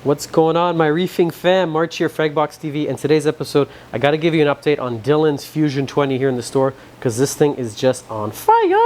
What's going on, my reefing fam? March here, Fragbox TV, and today's episode, I got to give you an update on Dylan's Fusion 20 here in the store, because this thing is just on fire!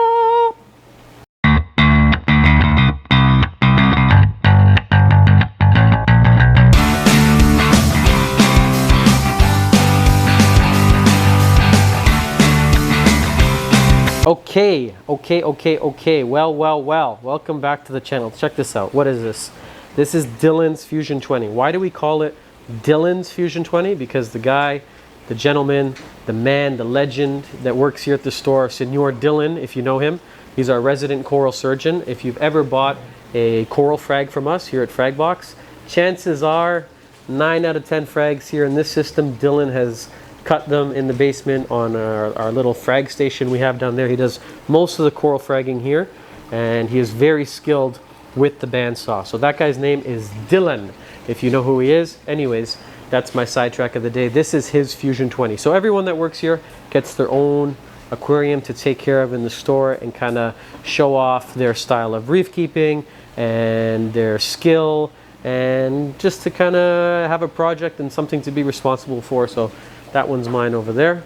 Okay. Well. Welcome back to the channel. Check this out. What is this? This is Dylan's Fusion 20. Why do we call it Dylan's Fusion 20? Because the guy, the gentleman, the man, the legend that works here at the store, Senor Dylan, if you know him, he's our resident coral surgeon. If you've ever bought a coral frag from us here at Fragbox, chances are 9 out of 10 frags here in this system, Dylan has cut them in the basement on our little frag station we have down there. He does most of the coral fragging here, and he is very skilled with the bandsaw. So that guy's name is Dylan, if you know who he is. Anyways, that's my sidetrack of the day. This is his Fusion 20. So everyone that works here gets their own aquarium to take care of in the store and kind of show off their style of reef keeping and their skill, and just to kind of have a project and something to be responsible for. So that one's mine over there.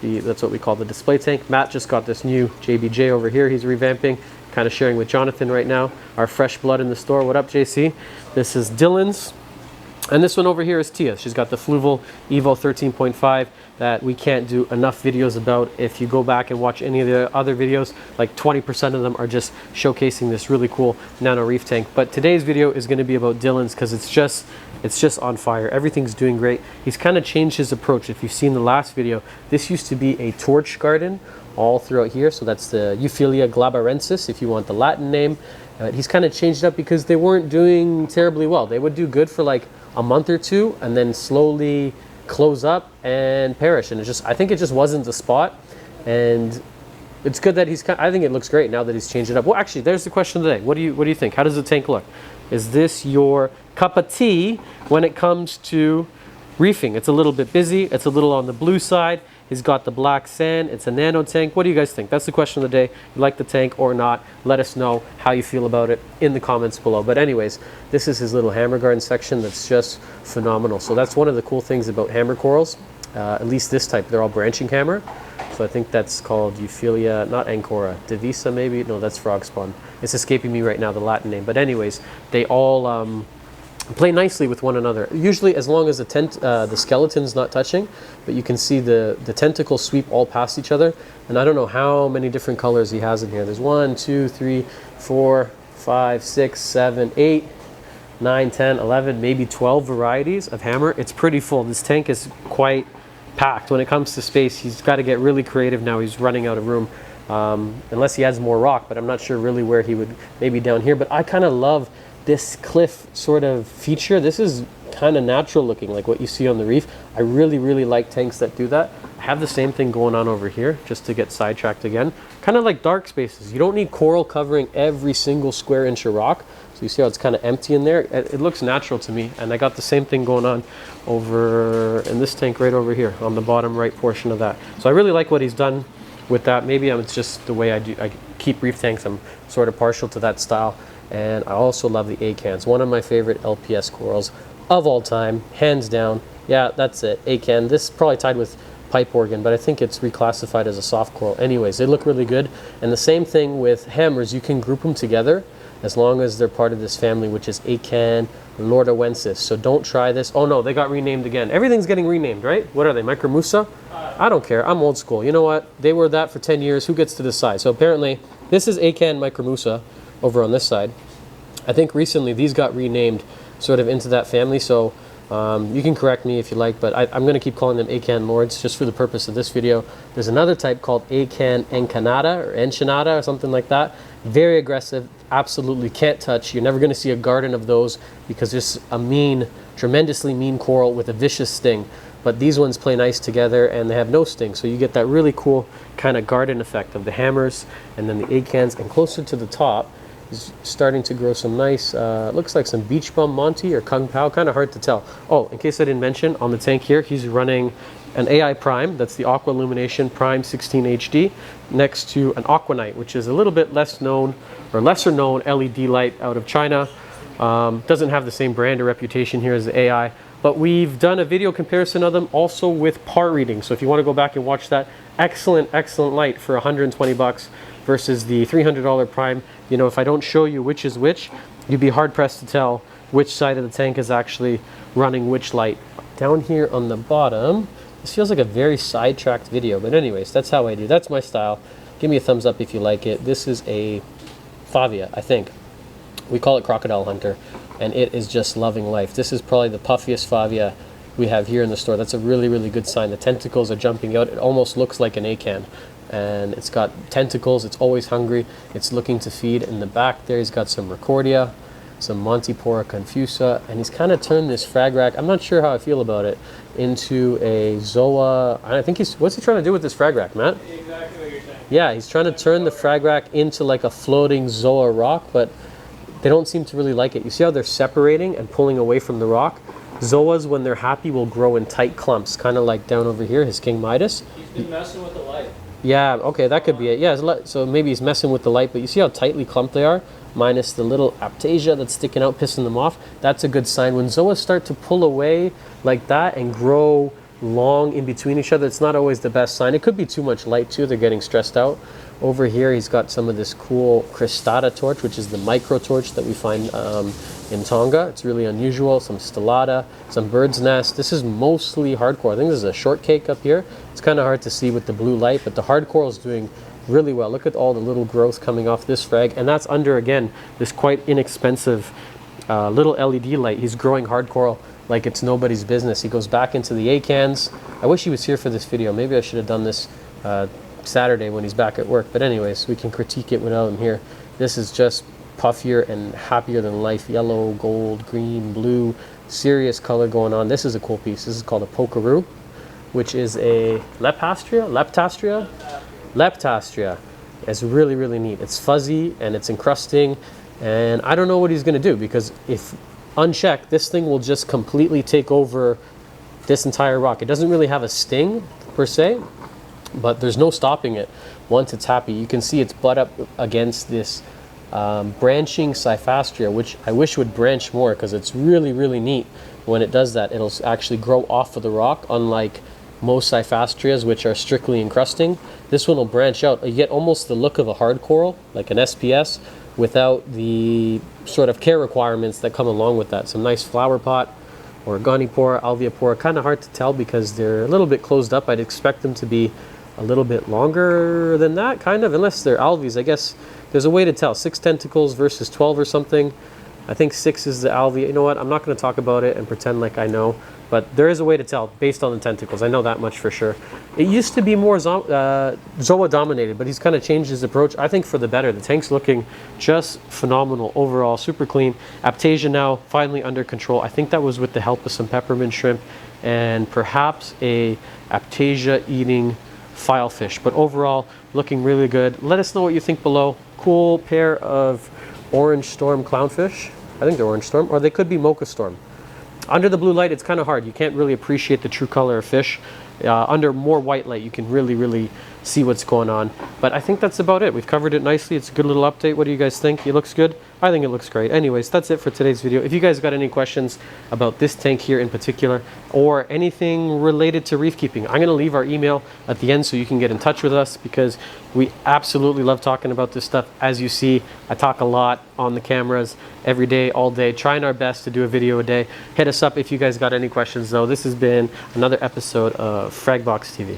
That's what we call the display tank. Matt just got this new JBJ over here. He's revamping, kind of sharing with Jonathan right now. Our fresh blood in the store. What up, JC? This is Dylan's. And this one over here is Tia. She's got the Fluval Evo 13.5 that we can't do enough videos about. If you go back and watch any of the other videos, like 20% of them are just showcasing this really cool Nano reef tank. But today's video is going to be about Dylan's because it's just on fire. Everything's doing great. He's kind of changed his approach. If you've seen the last video, this used to be a torch garden all throughout here. So that's the Euphilia glabarensis, if you want the Latin name. He's kind of changed it up because they weren't doing terribly well. They would do good for like a month or two and then slowly close up and perish. And I think it just wasn't the spot. And it's good that I think it looks great now that he's changed it up. Well, actually, there's the question of the day. What do you think? How does the tank look? Is this your cup of tea when it comes to reefing? It's a little bit busy. It's a little on the blue side. He's got the black sand. It's a nano tank. What do you guys think? That's the question of the day. You like the tank or not? Let us know how you feel about it in the comments below. But anyways, this is his little hammer garden section that's just phenomenal. So that's one of the cool things about hammer corals, at least this type. They're all branching hammer. So I think that's called Euphilia, not Ancora, Divisa maybe? No, that's frog spawn. It's escaping me right now, the Latin name. But anyways, they all play nicely with one another. Usually as long as the skeleton's not touching, but you can see the tentacles sweep all past each other. And I don't know how many different colors he has in here. There's 1, 2, 3, 4, 5, 6, 7, 8, 9, 10, 11, maybe 12 varieties of hammer. It's pretty full. This tank is quite packed. When it comes to space, he's got to get really creative now. He's running out of room. Unless he adds more rock, but I'm not sure really where he would, maybe down here. But I kind of love this cliff sort of feature. This is kind of natural looking, like what you see on the reef. I really like tanks that do that. I have the same thing going on over here, just to get sidetracked again. Kind of like dark spaces. You don't need coral covering every single square inch of rock. So you see how it's kind of empty in there? It looks natural to me. And I got the same thing going on over in this tank right over here on the bottom right portion of that. So I really like what he's done with that. Maybe it's just the way I keep reef tanks. I'm sort of partial to that style. And I also love the acans. One of my favorite LPS corals of all time, hands down. Yeah, that's it, acan. This is probably tied with pipe organ, but I think it's reclassified as a soft coral. Anyways, they look really good. And the same thing with hammers. You can group them together as long as they're part of this family, which is acan lordawensis. So don't try this. Oh no, they got renamed again. Everything's getting renamed, right? What are they, Micromusa? I don't care, I'm old school. You know what? They were that for 10 years. Who gets to decide? So apparently, this is acan Micromusa over on this side. I think recently these got renamed sort of into that family, so you can correct me if you like, but I'm going to keep calling them acan lords just for the purpose of this video. There's another type called acan encanada or enchilada or something like that. Very aggressive, absolutely can't touch. You're never going to see a garden of those because there's a mean, tremendously mean coral with a vicious sting. But these ones play nice together and they have no sting, so you get that really cool kind of garden effect of the hammers and then the acans. And closer to the top is starting to grow some nice, looks like some beach bum Monty or Kung Pao, kind of hard to tell. Oh, in case I didn't mention, on the tank here, he's running an AI Prime, that's the Aqua Illumination Prime 16 HD, next to an Aquanite, which is a little bit less known or lesser known LED light out of China. Doesn't have the same brand or reputation here as the AI, but we've done a video comparison of them also with par reading. So if you want to go back and watch that, excellent light for 120 bucks versus the $300 prime. You know, if I don't show you which is which, you'd be hard pressed to tell which side of the tank is actually running which light. Down here on the bottom, this feels like a very sidetracked video, but anyways, that's how I do. That's my style. Give me a thumbs up if you like it. This is a Favia, I think. We call it Crocodile Hunter, and it is just loving life. This is probably the puffiest Favia we have here in the store. That's a really good sign. The tentacles are jumping out. It almost looks like an acan, and it's got tentacles. It's always hungry. It's looking to feed. In the back there, he's got some Recordia, some Montipora confusa, and he's kind of turned this frag rack, I'm not sure how I feel about it, into a Zoa. I think what's he trying to do with this frag rack, Matt? Exactly what you're saying. Yeah, he's trying to turn the frag rack into like a floating Zoa rock, but they don't seem to really like it. You see how they're separating and pulling away from the rock? Zoas, when they're happy, will grow in tight clumps, kind of like down over here, his King Midas. He's been messing with the light. Yeah, okay, that could be it. Yeah, so maybe he's messing with the light, but you see how tightly clumped they are? Minus the little aptasia that's sticking out, pissing them off. That's a good sign. When Zoas start to pull away like that and grow long in between each other, it's not always the best sign. It could be too much light too. They're getting stressed out. Over here, he's got some of this cool cristata torch, which is the micro torch that we find in Tonga. It's really unusual. Some stellata, some bird's nest. This is mostly hardcore. I think this is a shortcake up here. It's kind of hard to see with the blue light, but the hardcore is doing really well. Look at all the little growth coming off this frag, and that's under, again, this quite inexpensive little LED light. He's growing hard coral like it's nobody's business. He goes back into the acans. I wish he was here for this video. Maybe I should have done this Saturday when he's back at work, but anyways, we can critique it without him here. This is just puffier and happier than life. Yellow, gold, green, blue, serious color going on. This is a cool piece. This is called a Pokeroo, which is a Leptastria. It's really neat. It's fuzzy and it's encrusting, and I don't know what he's going to do, because if unchecked, this thing will just completely take over this entire rock. It doesn't really have a sting per se, but there's no stopping it once it's happy. You can see it's butt up against this branching Cyphastria, which I wish would branch more, because it's really neat. When it does that, it'll actually grow off of the rock, unlike most Cyphastrias, which are strictly encrusting. This one will branch out. You get almost the look of a hard coral, like an SPS, without the sort of care requirements that come along with that. Some nice flower pot, Organipora, Alveopora. Kind of hard to tell because they're a little bit closed up. I'd expect them to be a little bit longer than that, kind of, unless they're alves. I guess there's a way to tell. 6 tentacles versus 12 or something. I think 6 is the alve. You know what? I'm not going to talk about it and pretend like I know, but there is a way to tell based on the tentacles. I know that much for sure. It used to be more Zoa dominated, but he's kind of changed his approach, I think, for the better. The tank's looking just phenomenal overall, super clean. Aptasia now finally under control. I think that was with the help of some peppermint shrimp and perhaps a Aptasia eating filefish, but overall looking really good. Let us know what you think below. Cool pair of orange storm clownfish. I think they're orange storm, or they could be mocha storm. Under the blue light, it's kind of hard. You can't really appreciate the true color of fish. Under more white light, you can really see what's going on. But I think that's about it. We've covered it nicely. It's a good little update. What do you guys think? It looks good? I think it looks great. Anyways, that's it for today's video. If you guys got any questions about this tank here in particular, or anything related to reef keeping, I'm going to leave our email at the end so you can get in touch with us, because we absolutely love talking about this stuff. As you see, I talk a lot on the cameras every day, all day, trying our best to do a video a day. Hit us up if you guys got any questions, though. This has been another episode of Fragbox TV.